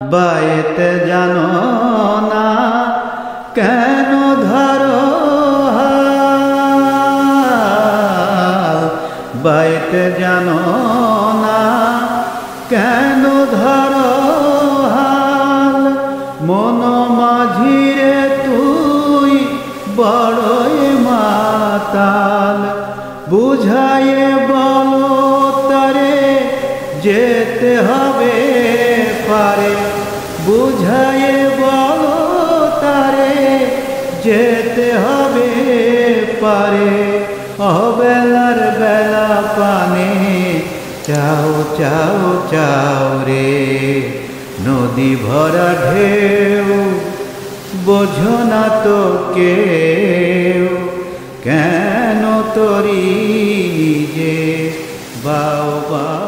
বাইতে জানো না কেন ধরো হাল, বাইতে জানো না কেন ধরো হাল, মন মাঝিরে তুই বড়ই মাতাল, বুঝাইয়ে বলো তারে যেতে হবে পারে, বুঝাইয়ে বলো তারে যেতে হবে পারে, অবেলার বেলা পানে চাও চাও চাও রে, নদী ভরা ঢেউ বোঝো না তো কেউ, কেন তরি যে বাও বাও।